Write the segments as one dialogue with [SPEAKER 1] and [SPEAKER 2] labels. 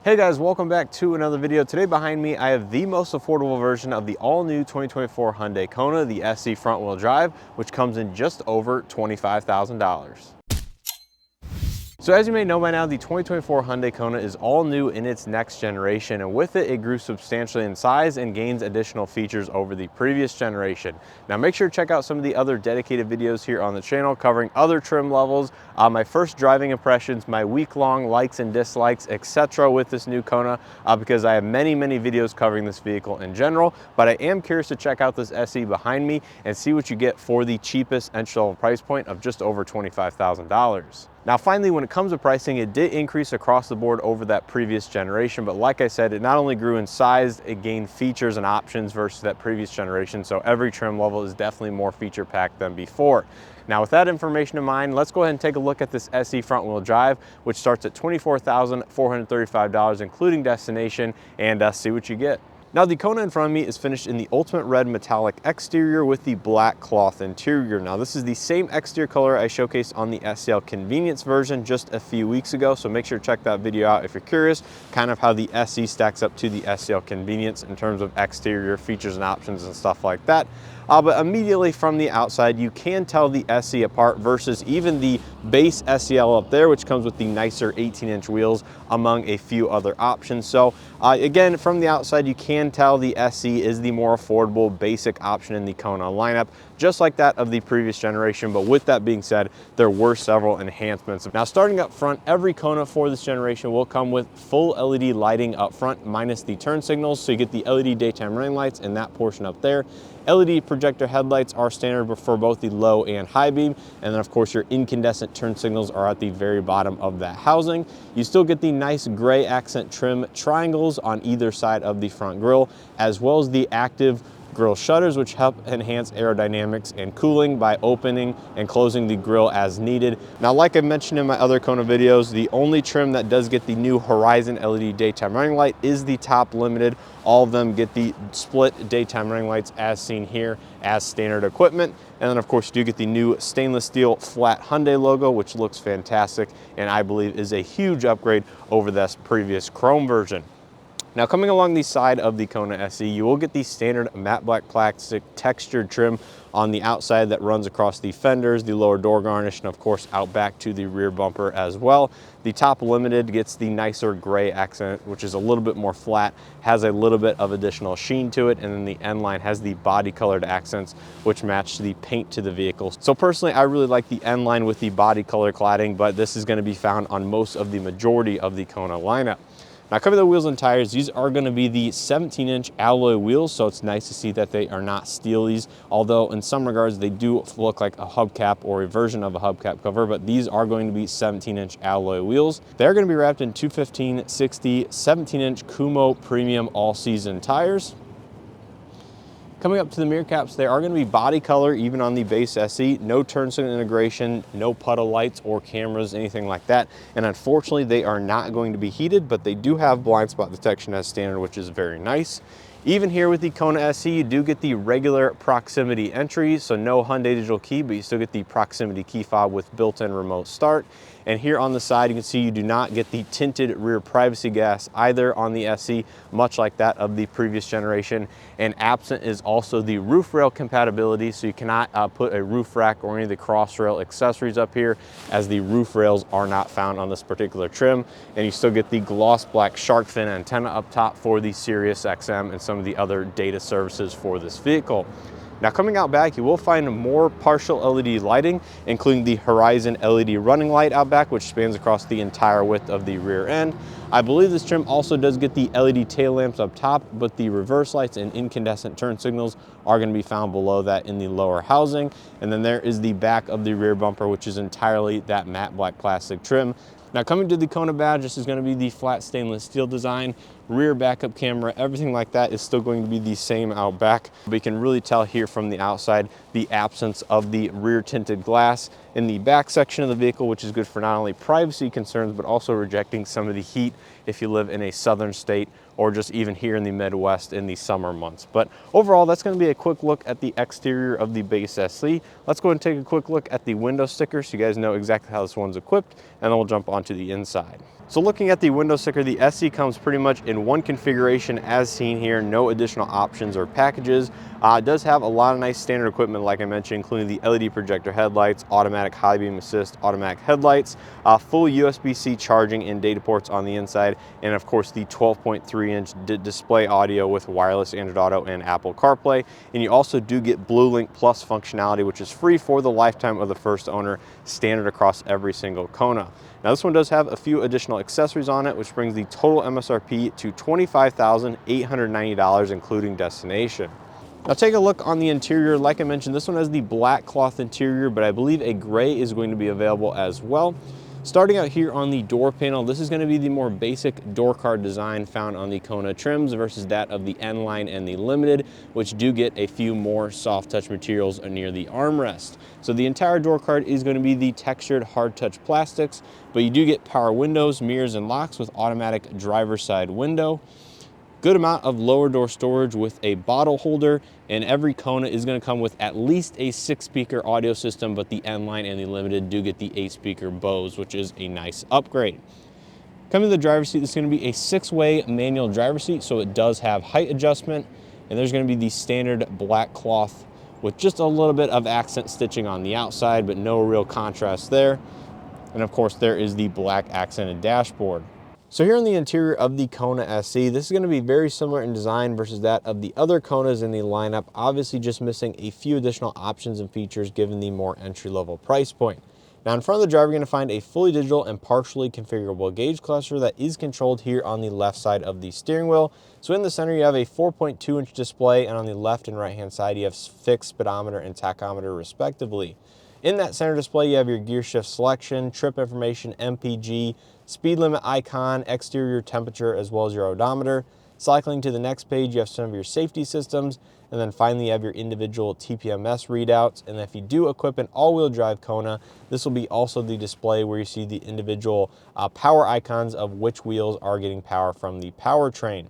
[SPEAKER 1] Hey guys, welcome back to another video. Today behind me, I have the most affordable version of the all-new 2024 Hyundai Kona, the SE front-wheel drive, which comes in just over $25,000. So as you may know by now, the 2024 Hyundai Kona is all new in its next generation, and with it, it grew substantially in size and gains additional features over the previous generation. Now make sure to check out some of the other dedicated videos here on the channel covering other trim levels, my first driving impressions, my week-long likes and dislikes, etc. with this new Kona, because I have many videos covering this vehicle in general, but I am curious to check out this SE behind me and see what you get for the cheapest entry-level price point of just over $25,000. Now finally, when it comes to pricing, it did increase across the board over that previous generation, but like I said, it not only grew in size, it gained features and options versus that previous generation, so every trim level is definitely more feature packed than before. Now with that information in mind, let's go ahead and take a look at this SE front-wheel drive, which starts at $24,435 including destination, and see what you get. Now the Kona in front of me is finished in the ultimate red metallic exterior with the black cloth interior. Now this is the same exterior color I showcased on the SEL convenience version just a few weeks ago, so make sure to check that video out if you're curious kind of how the SE stacks up to the SEL convenience in terms of exterior features and options and stuff like that. But immediately from the outside, you can tell the SE apart versus even the base SEL up there, which comes with the nicer 18-inch wheels among a few other options. So again, from the outside, you can tell the SE is the more affordable basic option in the Kona lineup, just like that of the previous generation. But with that being said, there were several enhancements. Now starting up front, every Kona for this generation will come with full LED lighting up front minus the turn signals. So you get the LED daytime running lights in that portion up there. LED projector headlights are standard for both the low and high beam, and then of course your incandescent turn signals are at the very bottom of that housing. You still get the nice gray accent trim triangles on either side of the front grille, as well as the active grille shutters, which help enhance aerodynamics and cooling by opening and closing the grille as needed. Now, like I mentioned in my other Kona videos, the only trim that does get the new Horizon LED daytime running light is the top limited. All of them get the split daytime running lights as seen here as standard equipment. And then of course you do get the new stainless steel flat Hyundai logo, which looks fantastic and I believe is a huge upgrade over this previous chrome version. Now coming along the side of the Kona SE, you will get the standard matte black plastic textured trim on the outside that runs across the fenders, the lower door garnish, and of course out back to the rear bumper as well. The top limited gets the nicer gray accent, which is a little bit more flat, has a little bit of additional sheen to it, and then the end line has the body colored accents, which match the paint to the vehicle. So personally, I really like the end line with the body color cladding, but this is going to be found on most of the majority of the Kona lineup. Now covering the wheels and tires, these are going to be the 17-inch alloy wheels, so it's nice to see that they are not steelies, although in some regards they do look like a hubcap or a version of a hubcap cover, but these are going to be 17-inch alloy wheels. They're going to be wrapped in 215/60 17-inch Kumo premium all-season tires. Coming up to the mirror caps, they are going to be body color even on the base SE, no turn signal integration, no puddle lights or cameras, anything like that. And unfortunately, they are not going to be heated, but they do have blind spot detection as standard, which is very nice. Even here with the Kona SE, you do get the regular proximity entry, so no Hyundai digital key, but you still get the proximity key fob with built-in remote start. And here on the side, you can see you do not get the tinted rear privacy glass either on the SE, much like that of the previous generation. And absent is also the roof rail compatibility, so you cannot put a roof rack or any of the cross rail accessories up here, as the roof rails are not found on this particular trim. And you still get the gloss black shark fin antenna up top for the Sirius XM and some of the other data services for this vehicle. Now coming out back, you will find more partial LED lighting, including the Horizon LED running light out back, which spans across the entire width of the rear end. I believe this trim also does get the LED tail lamps up top, but the reverse lights and incandescent turn signals are going to be found below that in the lower housing. And then there is the back of the rear bumper, which is entirely that matte black plastic trim. Now coming to the Kona badge, this is going to be the flat stainless steel design, rear backup camera, everything like that is still going to be the same out back. But you can really tell here from the outside the absence of the rear tinted glass in the back section of the vehicle, which is good for not only privacy concerns, but also rejecting some of the heat if you live in a southern state or just even here in the Midwest in the summer months. But overall, that's going to be a quick look at the exterior of the base SE. Let's go ahead and take a quick look at the window sticker so you guys know exactly how this one's equipped, and then we'll jump onto the inside. So looking at the window sticker, the SE comes pretty much in one configuration as seen here, no additional options or packages. It does have a lot of nice standard equipment, like I mentioned, including the LED projector headlights, automatic high beam assist, automatic headlights, full USB-C charging and data ports on the inside, and of course the 12.3-inch display audio with wireless Android Auto and Apple CarPlay. And you also do get BlueLink Plus functionality, which is free for the lifetime of the first owner, standard across every single Kona. Now this one does have a few additional accessories on it, which brings the total MSRP to $25,890, including destination. Now take a look on the interior. Like I mentioned, this one has the black cloth interior, but I believe a gray is going to be available as well. Starting out here on the door panel, this is going to be the more basic door card design found on the Kona trims versus that of the N-Line and the Limited, which do get a few more soft touch materials near the armrest. So the entire door card is going to be the textured hard touch plastics, but you do get power windows, mirrors, and locks with automatic driver's side window. Good amount of lower door storage with a bottle holder, and every Kona is going to come with at least a 6-speaker audio system, but the N-Line and the Limited do get the 8-speaker Bose, which is a nice upgrade. Coming to the driver's seat, this is going to be a 6-way manual driver's seat, so it does have height adjustment, and there's going to be the standard black cloth with just a little bit of accent stitching on the outside, but no real contrast there. And of course, there is the black accented dashboard. So here in the interior of the Kona SE, this is going to be very similar in design versus that of the other Konas in the lineup, obviously just missing a few additional options and features given the more entry-level price point. Now in front of the driver, you're going to find a fully digital and partially configurable gauge cluster that is controlled here on the left side of the steering wheel. So in the center, you have a 4.2-inch display, and on the left and right-hand side, you have fixed speedometer and tachometer respectively. In that center display, you have your gear shift selection, trip information, MPG, speed limit icon, exterior temperature, as well as your odometer. Cycling to the next page, you have some of your safety systems, and then finally you have your individual TPMS readouts. And if you do equip an all-wheel drive Kona, this will be also the display where you see the individual power icons of which wheels are getting power from the powertrain.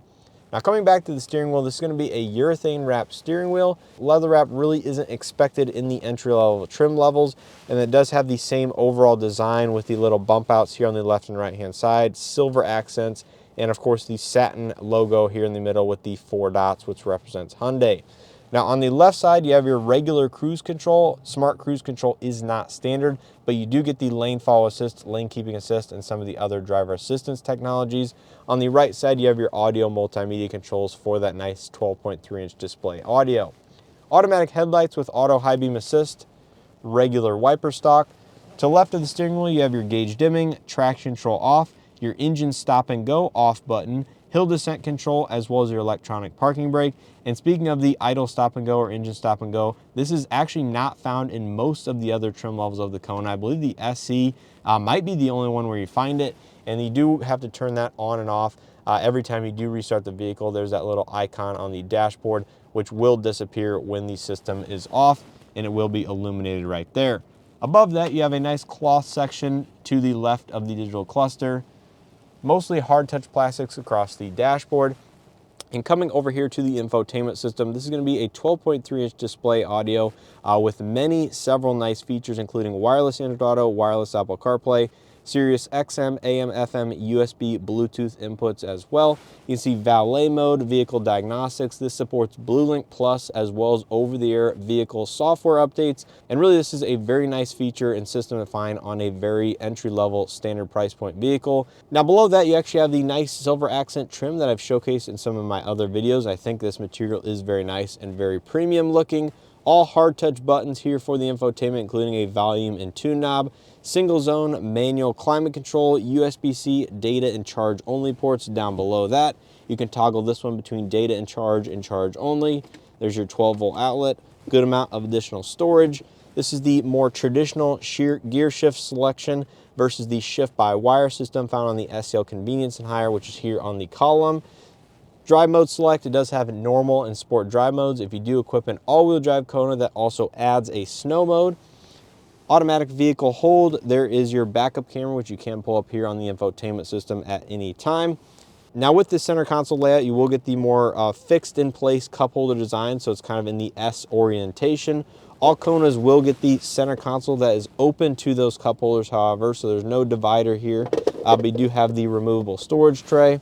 [SPEAKER 1] Now coming back to the steering wheel, this is going to be a urethane wrap steering wheel. Leather wrap really isn't expected in the entry level trim levels, and it does have the same overall design with the little bump outs here on the left and right hand side, silver accents, and of course the satin logo here in the middle with the 4 dots, which represents Hyundai. Now on the left side, you have your regular cruise control. Smart cruise control is not standard, but you do get the lane follow assist, lane keeping assist, and some of the other driver assistance technologies. On the right side, you have your audio multimedia controls for that nice 12.3-inch display audio. Automatic headlights with auto high beam assist, regular wiper stock. To the left of the steering wheel, you have your gauge dimming, traction control off, your engine stop and go off button, hill descent control, as well as your electronic parking brake. And speaking of the idle stop and go or engine stop and go, this is actually not found in most of the other trim levels of the Kona. I believe the SE might be the only one where you find it, and you do have to turn that on and off. Every time you do restart the vehicle, there's that little icon on the dashboard, which will disappear when the system is off, and it will be illuminated right there. Above that, you have a nice cloth section to the left of the digital cluster. Mostly hard touch plastics across the dashboard. And coming over here to the infotainment system, this is going to be a 12.3-inch display audio with several nice features, including wireless Android Auto, wireless Apple CarPlay, Sirius XM, AM, FM, USB, Bluetooth inputs as well. You can see valet mode, vehicle diagnostics. This supports BlueLink Plus as well as over-the-air vehicle software updates. And really, this is a very nice feature and system to find on a very entry-level standard price point vehicle. Now below that, you actually have the nice silver accent trim that I've showcased in some of my other videos. I think this material is very nice and very premium looking. All hard touch buttons here for the infotainment, including a volume and tune knob, single zone manual climate control, USB-C data and charge only ports down below that. You can toggle this one between data and charge only. There's your 12-volt outlet, good amount of additional storage. This is the more traditional gear shift selection versus the shift by wire system found on the SEL Convenience and Hire, which is here on the column. Drive mode select, it does have normal and sport drive modes. If you do equip an all-wheel drive Kona, that also adds a snow mode. Automatic vehicle hold, there is your backup camera, which you can pull up here on the infotainment system at any time. Now with this center console layout, you will get the more fixed in place cup holder design, so it's kind of in the S orientation. All Konas will get the center console that is open to those cup holders, however, so there's no divider here. but you do have the removable storage tray,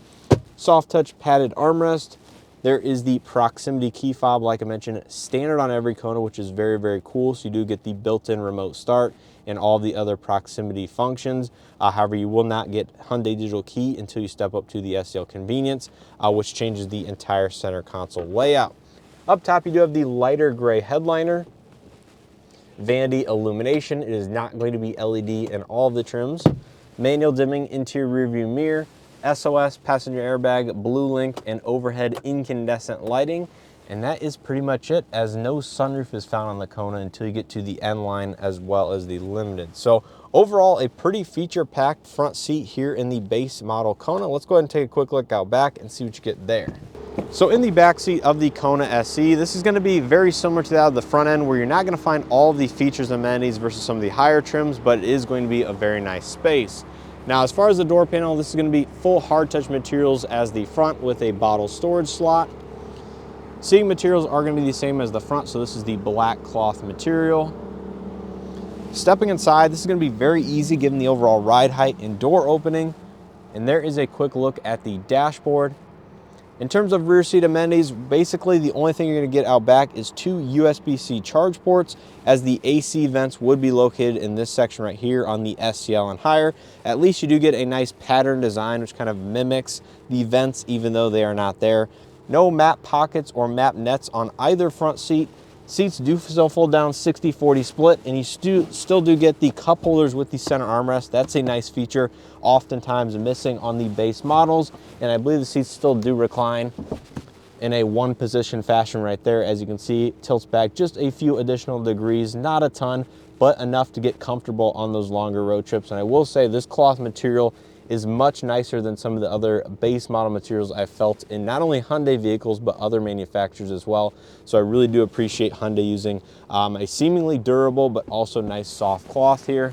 [SPEAKER 1] soft touch padded armrest. There is the proximity key fob, like I mentioned, standard on every Kona, which is very, very cool. So you do get the built-in remote start and all the other proximity functions. However, you will not get Hyundai digital key until you step up to the SEL convenience, which changes the entire center console layout. Up top, you do have the lighter gray headliner, vanity illumination. It is not going to be LED in all of the trims. Manual dimming interior rear view mirror, SOS, passenger airbag, blue link, and overhead incandescent lighting. And that is pretty much it, as no sunroof is found on the Kona until you get to the N line as well as the Limited. So overall, a pretty feature-packed front seat here in the base model Kona. Let's go ahead and take a quick look out back and see what you get there. So in the back seat of the Kona SE, this is going to be very similar to that of the front end, where you're not going to find all of the features and amenities versus some of the higher trims, but it is going to be a very nice space. Now, as far as the door panel, this is going to be full hard touch materials as the front with a bottle storage slot. Seating materials are going to be the same as the front, so this is the black cloth material. Stepping inside, this is going to be very easy given the overall ride height and door opening. And there is a quick look at the dashboard. In terms of rear seat amenities, basically the only thing you're going to get out back is 2 USB-C charge ports, as the AC vents would be located in this section right here on the SEL and higher. At least you do get a nice pattern design which kind of mimics the vents even though they are not there. No map pockets or map nets on either front seat. Seats do still fold down 60-40 split, and you still do get the cup holders with the center armrest. That's a nice feature, oftentimes missing on the base models. And I believe the seats still do recline in a one position fashion right there. As you can see, tilts back just a few additional degrees, not a ton, but enough to get comfortable on those longer road trips. And I will say this cloth material is much nicer than some of the other base model materials I've felt in not only Hyundai vehicles, but other manufacturers as well. So I really do appreciate Hyundai using a seemingly durable, but also nice soft cloth here.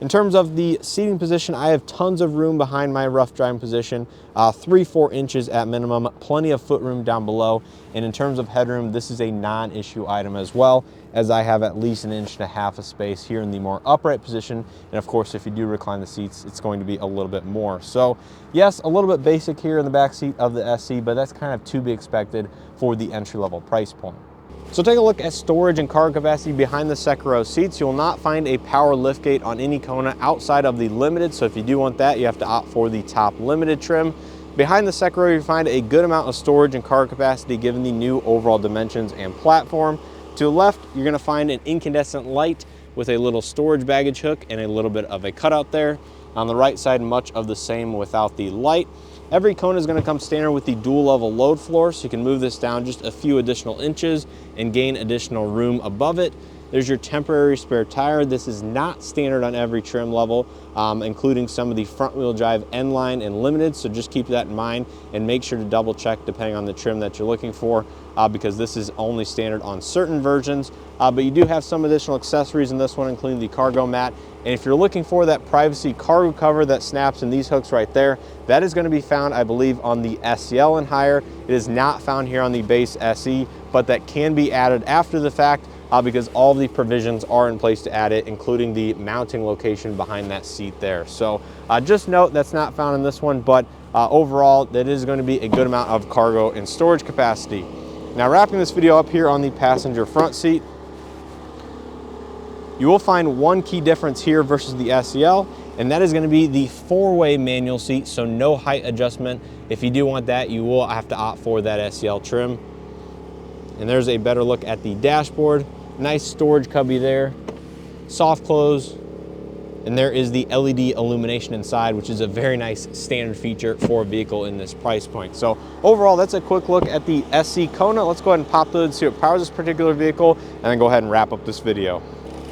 [SPEAKER 1] In terms of the seating position, I have tons of room behind my rough driving position, 3-4 inches at minimum, plenty of footroom down below. And in terms of headroom, this is a non-issue item as well, as I have at least 1.5 inches of space here in the more upright position. And of course, if you do recline the seats, it's going to be a little bit more. So yes, a little bit basic here in the back seat of the SE, but that's kind of to be expected for the entry-level price point. So take a look at storage and cargo capacity behind the second row seats. You will not find a power liftgate on any Kona outside of the Limited. So if you do want that, you have to opt for the top Limited trim. Behind the second row, you find a good amount of storage and cargo capacity given the new overall dimensions and platform. To the left, you're going to find an incandescent light with a little storage baggage hook and a little bit of a cutout there. On the right side, much of the same without the light. Every Kona is going to come standard with the dual level load floor, so you can move this down just a few additional inches and gain additional room above it. There's your temporary spare tire. This is not standard on every trim level, including some of the front wheel drive N line and Limited, so just keep that in mind and make sure to double check depending on the trim that you're looking for, because this is only standard on certain versions. But you do have some additional accessories in this one, including the cargo mat. And if you're looking for that privacy cargo cover that snaps in these hooks right there, that is going to be found, I believe, on the SEL and higher. It is not found here on the base SE, but that can be added after the fact, because all the provisions are in place to add it, including the mounting location behind that seat there. So just note that's not found in this one, but overall, that is going to be a good amount of cargo and storage capacity. Now, wrapping this video up here on the passenger front seat, you will find one key difference here versus the SEL, and that is going to be the 4-way manual seat, so no height adjustment. If you do want that, you will have to opt for that SEL trim. And there's a better look at the dashboard. Nice storage cubby there, soft close, and there is the LED illumination inside, which is a very nice standard feature for a vehicle in this price point. So overall, that's a quick look at the SE Kona. Let's go ahead and pop the hood, see what powers this particular vehicle, and then go ahead and wrap up this video.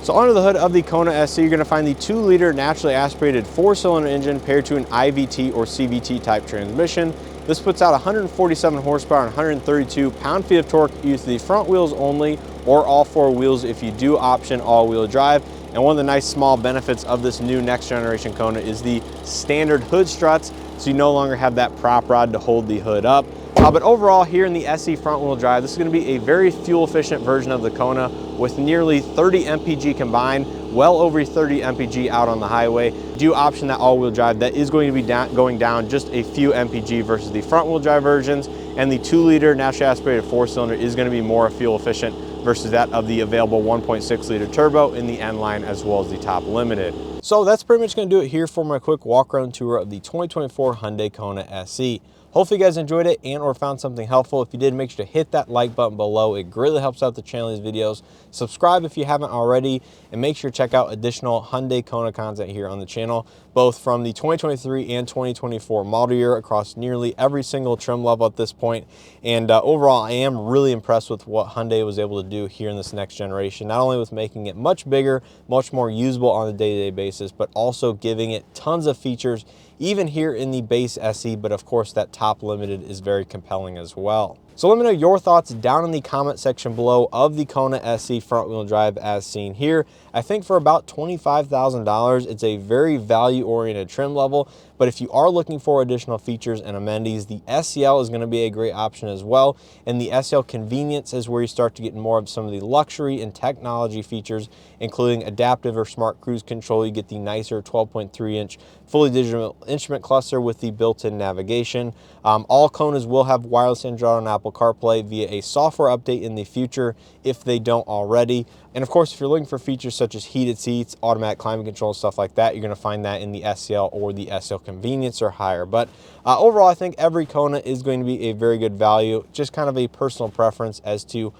[SPEAKER 1] So under the hood of the Kona SE, you're going to find the 2-liter naturally aspirated 4-cylinder engine paired to an IVT or CVT type transmission. This puts out 147 horsepower and 132 pound-feet of torque used to the front wheels only, or all 4 wheels if you do option all-wheel drive. And one of the nice small benefits of this new next generation Kona is the standard hood struts, so you no longer have that prop rod to hold the hood up. But overall, here in the SE front wheel drive, this is going to be a very fuel efficient version of the Kona with nearly 30 mpg combined, well over 30 mpg out on the highway. Do option that all-wheel drive. That is going to be going down just a few mpg versus the front-wheel drive versions, and the 2-liter naturally aspirated 4-cylinder is going to be more fuel efficient versus that of the available 1.6-liter turbo in the N-Line as well as the top limited. So that's pretty much going to do it here for my quick walk-around tour of the 2024 Hyundai Kona SE. Hopefully you guys enjoyed it and or found something helpful. If you did, make sure to hit that like button below. It greatly helps out the channel, these videos. Subscribe if you haven't already, and make sure to check out additional Hyundai Kona content here on the channel, both from the 2023 and 2024 model year across nearly every single trim level at this point. And overall, I am really impressed with what Hyundai was able to do here in this next generation, not only with making it much bigger, much more usable on a day-to-day basis, but also giving it tons of features, even here in the base SE, but of course that top limited is very compelling as well. So let me know your thoughts down in the comment section below of the Kona SE front-wheel drive as seen here. I think for about $25,000, it's a very value-oriented trim level, but if you are looking for additional features and amenities, the SEL is going to be a great option as well, and the SEL Convenience is where you start to get more of some of the luxury and technology features, including adaptive or smart cruise control. You get the nicer 12.3-inch fully digital instrument cluster with the built-in navigation. All Konas will have wireless Android and Apple CarPlay via a software update in the future if they don't already. And of course, if you're looking for features such as heated seats, automatic climate control, stuff like that, you're going to find that in the SEL or the SEL Convenience or higher. But overall, I think every Kona is going to be a very good value. Just kind of a personal preference as to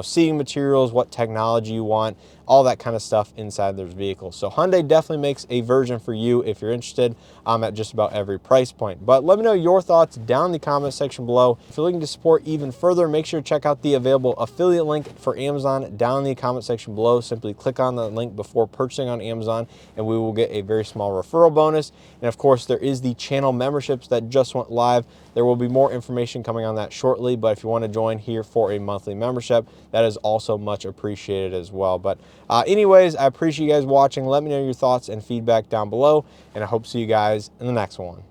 [SPEAKER 1] seating materials, what technology you want, all that kind of stuff inside those vehicles. So Hyundai definitely makes a version for you if you're interested at just about every price point. But let me know your thoughts down in the comment section below. If you're looking to support even further, make sure to check out the available affiliate link for Amazon down in the comment section below. Simply click on the link before purchasing on Amazon and we will get a very small referral bonus. And of course, there is the channel memberships that just went live. There will be more information coming on that shortly, but if you want to join here for a monthly membership, that is also much appreciated as well. But anyways, I appreciate you guys watching. Let me know your thoughts and feedback down below, and I hope to see you guys in the next one.